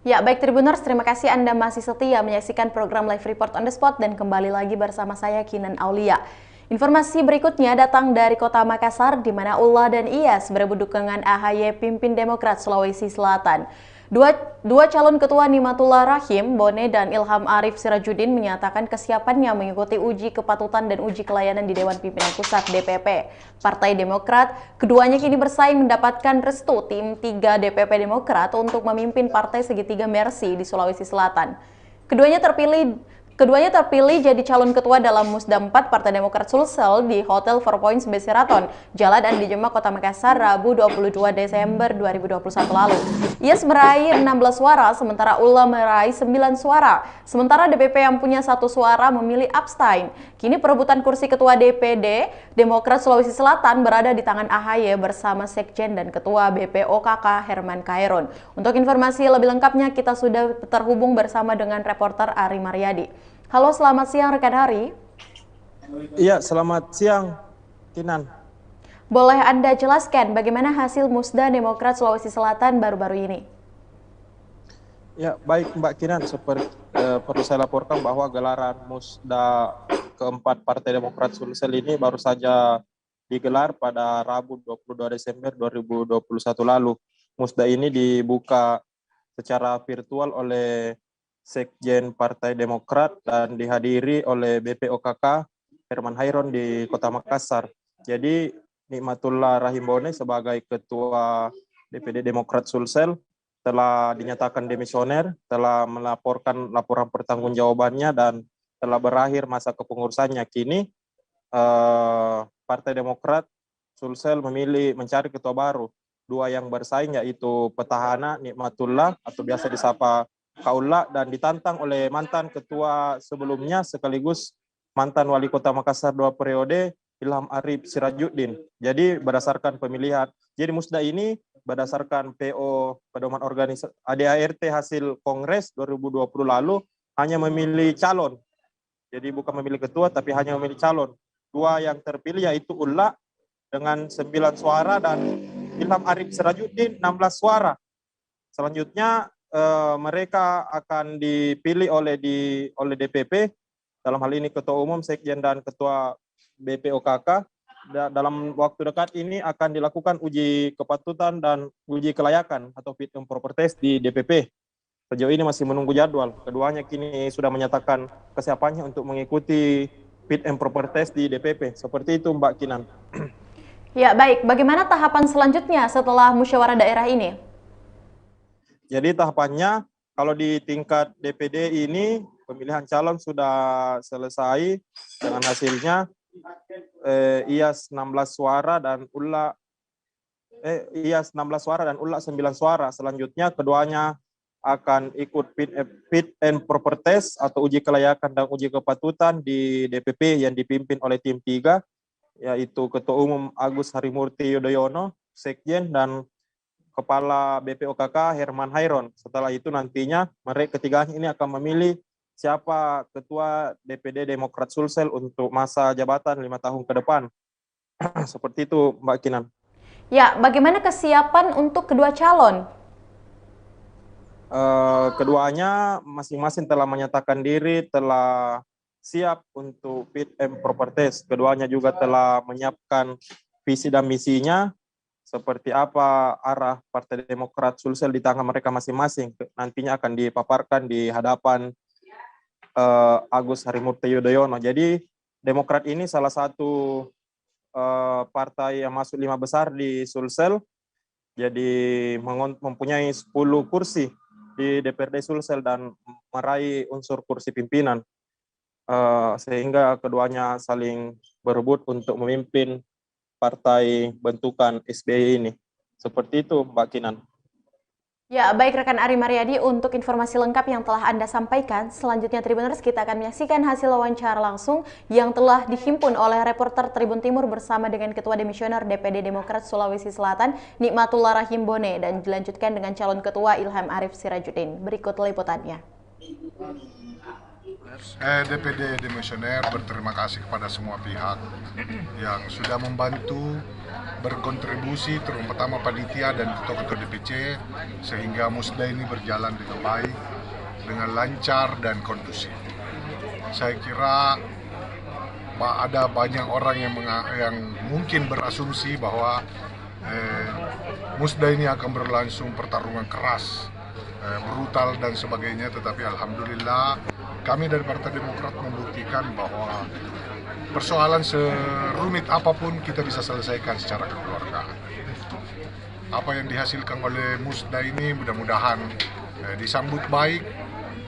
Ya, baik Tribuners, terima kasih Anda masih setia menyaksikan program Live Report on the Spot dan kembali lagi bersama saya Kinan Aulia. Informasi berikutnya datang dari Kota Makassar di mana Ullah dan Iyas berebut dukungan AHY pimpin Demokrat Sulawesi Selatan. Dua calon ketua Nimatullah Rahim, Bone dan Ilham Arif Sirajuddin menyatakan kesiapannya mengikuti uji kepatutan dan uji kelayanan di Dewan Pimpinan Pusat DPP. Partai Demokrat, keduanya kini bersaing mendapatkan restu tim 3 DPP Demokrat untuk memimpin Partai Segitiga Mersi di Sulawesi Selatan. Keduanya terpilih jadi calon ketua dalam Musda 4 Partai Demokrat Sulsel di Hotel Four Points Besiraton, Jalan Andi Demak, Kota Makassar, Rabu 22 Desember 2021 lalu. Ias meraih 16 suara, sementara Ullah meraih 9 suara. Sementara DPP yang punya 1 suara memilih abstain. Kini perebutan kursi ketua DPD Demokrat Sulawesi Selatan berada di tangan AHY bersama Sekjen dan Ketua BPOKK Herman Khairun. Untuk informasi lebih lengkapnya kita sudah terhubung bersama dengan reporter Ari Mariadi. Halo, selamat siang rekan Hari. Iya, selamat siang, Kinan. Boleh Anda jelaskan bagaimana hasil Musda Demokrat Sulawesi Selatan baru-baru ini? Ya, baik Mbak Kinan, perlu saya laporkan bahwa gelaran Musda keempat Partai Demokrat Sulsel ini baru saja digelar pada Rabu 22 Desember 2021 lalu. Musda ini dibuka secara virtual oleh Sekjen Partai Demokrat dan dihadiri oleh BPOKK Herman Khairun di Kota Makassar. Jadi Nikmatullah Rahim Bone sebagai Ketua DPD Demokrat Sulsel telah dinyatakan demisioner, telah melaporkan laporan pertanggungjawabannya dan telah berakhir masa kepengurusannya. Kini Partai Demokrat Sulsel memilih mencari ketua baru. Dua yang bersaing yaitu petahana Nikmatullah atau biasa disapa Kaula dan ditantang oleh mantan ketua sebelumnya sekaligus mantan wali kota Makassar 2 periode Ilham Arif Sirajuddin. Jadi berdasarkan pemilihan, jadi Musda ini berdasarkan PO pedoman organisasi ADART hasil Kongres 2020 lalu hanya memilih calon. Jadi bukan memilih ketua tapi hanya memilih calon. Dua yang terpilih yaitu Ullah dengan 9 suara dan Ilham Arif Sirajuddin 16 suara. Selanjutnya mereka akan dipilih oleh DPP, dalam hal ini Ketua Umum, Sekjen, dan Ketua BPOKK. Dalam waktu dekat ini akan dilakukan uji kepatutan dan uji kelayakan atau fit and proper test di DPP. Sejauh ini masih menunggu jadwal. Keduanya kini sudah menyatakan kesiapannya untuk mengikuti fit and proper test di DPP. Seperti itu Mbak Kinan. Ya, baik. Bagaimana tahapan selanjutnya setelah musyawarah daerah ini? Jadi tahapannya kalau di tingkat DPD ini pemilihan calon sudah selesai dengan hasilnya Iyas 16 suara dan Iyas 16 suara dan Ullah 9 suara. Selanjutnya keduanya akan ikut fit and proper test atau uji kelayakan dan uji kepatutan di DPP yang dipimpin oleh tim 3 yaitu Ketua Umum Agus Harimurti Yudhoyono, Sekjen dan Kepala BPOKK Herman Khairun. Setelah itu nantinya mereka ketiganya ini akan memilih siapa Ketua DPD Demokrat Sulsel untuk masa jabatan 5 tahun ke depan. Seperti itu Mbak Kinan. Ya, bagaimana kesiapan untuk kedua calon? Keduanya masing-masing telah menyatakan diri, telah siap untuk fit and proper test. Keduanya juga telah menyiapkan visi dan misinya, seperti apa arah Partai Demokrat Sulsel di tangan mereka masing-masing. Nantinya akan dipaparkan di hadapan Agus Harimurti Yudhoyono. Jadi Demokrat ini salah satu partai yang masuk 5 besar di Sulsel. Jadi mempunyai 10 kursi di DPRD Sulsel dan meraih unsur kursi pimpinan. Sehingga keduanya saling berebut untuk memimpin partai bentukan SBY ini. Seperti itu Mbak Kinan. Ya, baik rekan Ari Mariadi, untuk informasi lengkap yang telah Anda sampaikan, selanjutnya Tribuners kita akan menyaksikan hasil wawancara langsung yang telah dihimpun oleh reporter Tribun Timur bersama dengan Ketua Demisioner DPD Demokrat Sulawesi Selatan, Nikmatullah Rahim Bone, dan dilanjutkan dengan calon Ketua Ilham Arif Sirajuddin. Berikut liputannya. DPD Demisioner berterima kasih kepada semua pihak yang sudah membantu berkontribusi, terutama panitia dan ketua-ketua DPC, sehingga musda ini berjalan dengan baik, dengan lancar dan kondusif. Saya kira ada banyak orang yang mungkin berasumsi bahwa musda ini akan berlangsung pertarungan keras, brutal dan sebagainya, tetapi alhamdulillah kami dari Partai Demokrat membuktikan bahwa persoalan serumit apapun kita bisa selesaikan secara kekeluargaan. Apa yang dihasilkan oleh musda ini mudah-mudahan disambut baik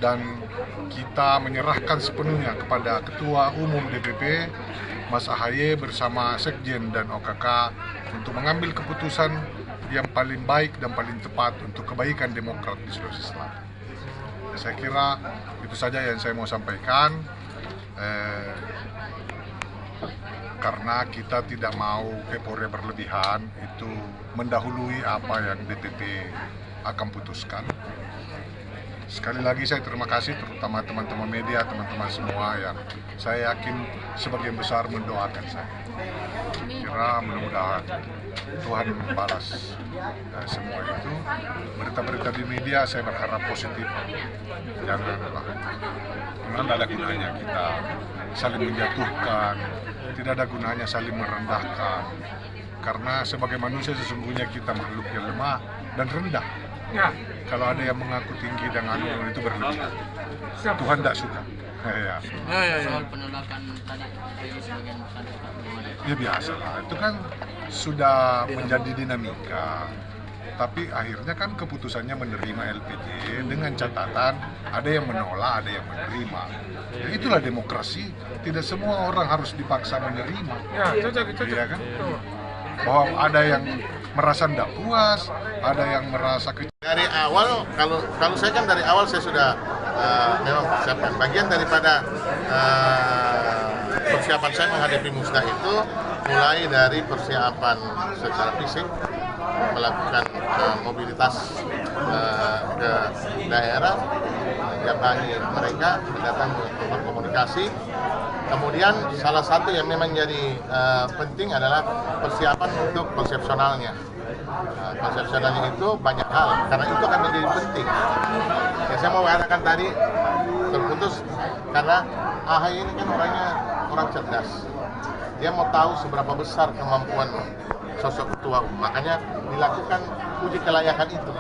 dan kita menyerahkan sepenuhnya kepada Ketua Umum DPP Mas AHY bersama Sekjen dan OKK untuk mengambil keputusan yang paling baik dan paling tepat untuk kebaikan Demokrat di Sulawesi Selatan. Saya kira itu saja yang saya mau sampaikan, karena kita tidak mau euforia berlebihan itu mendahului apa yang DPP akan putuskan. Sekali lagi saya terima kasih terutama teman-teman media, teman-teman semua yang saya yakin sebagian besar mendoakan saya. Kira mudah-mudahan Tuhan membalas semua itu. Berita-berita di media saya berharap positif. Janganlah. Karena tidak ada gunanya kita saling menjatuhkan, tidak ada gunanya saling merendahkan. Karena sebagai manusia sesungguhnya kita makhluk yang lemah dan rendah. Ya. Kalau ada yang mengaku tinggi dan anu itu berlebihan. Tuhan tidak suka. Ya. Soal penolakan tadi sebagian ya biasa lah, itu kan sudah menjadi dinamika. Tapi akhirnya kan keputusannya menerima LPJ dengan catatan ada yang menolak, ada yang menerima. Ya, itulah demokrasi. Tidak semua orang harus dipaksa menerima. Ya kan? Bahwa ada yang merasa tidak puas, ada yang merasa dari awal, kalau saya kan dari awal saya sudah memang persiapan. Bagian daripada persiapan saya menghadapi musda itu mulai dari persiapan secara fisik, melakukan mobilitas ke daerah, mendatangi mereka, mendatangi tempat komunikasi. Kemudian salah satu yang memang jadi penting adalah persiapan untuk konsepsionalnya. Konsepsionalnya itu banyak hal, karena itu akan menjadi penting. Yang saya mau katakan tadi terputus karena AHY ini kan orangnya orang cerdas. Dia mau tahu seberapa besar kemampuan sosok ketua umum, makanya dilakukan uji kelayakan itu.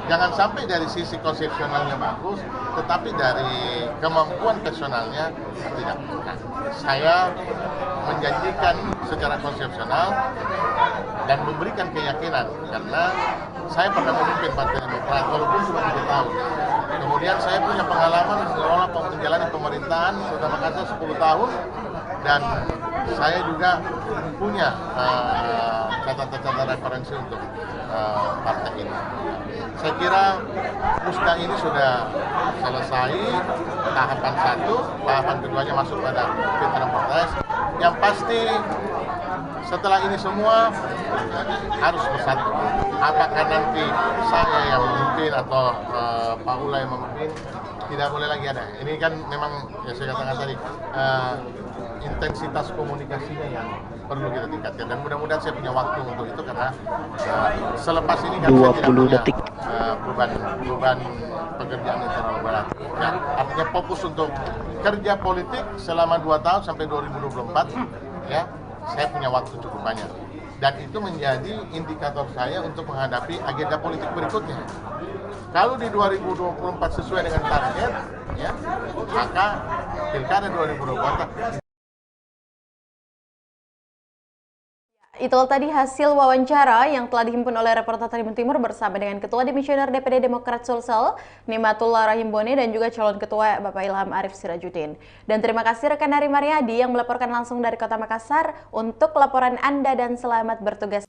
Jangan sampai dari sisi konsepsionalnya bagus, tetapi dari kemampuan personalnya tidak. Nah, saya menjanjikan secara konsepsional dan memberikan keyakinan, karena saya pernah memimpin Partai Demokrat walaupun cuma 3 tahun. Kemudian saya punya pengalaman menjalani pemerintahan sudah makanya 10 tahun, dan saya juga punya catatan-catatan referensi untuk partai ini. Saya kira musda ini sudah selesai tahapan 1, tahapan keduanya masuk pada fit and proper test. Yang pasti setelah ini semua harus bersatu. Apakah nanti saya yang memimpin atau Pak Ula yang memimpin, tidak boleh lagi ada. Ini kan memang yang saya katakan tadi, intensitas komunikasinya yang perlu kita tingkatkan, dan mudah-mudahan saya punya waktu untuk itu, karena selepas ini kan saya tidak punya beban pekerjaan yang terlalu berat. Ya, artinya fokus untuk kerja politik selama 2 tahun sampai 2024, ya, saya punya waktu cukup banyak. Dan itu menjadi indikator saya untuk menghadapi agenda politik berikutnya. Kalau di 2024 sesuai dengan target, ya, maka pilkada 2024. Itu tadi hasil wawancara yang telah dihimpun oleh reporter Tribun Timur bersama dengan Ketua Demisioner DPD Demokrat Sulsel, Nimatullah Rahimbone, dan juga calon ketua Bapak Ilham Arif Sirajuddin. Dan terima kasih rekan Hari Mariadi yang melaporkan langsung dari Kota Makassar untuk laporan Anda, dan selamat bertugas.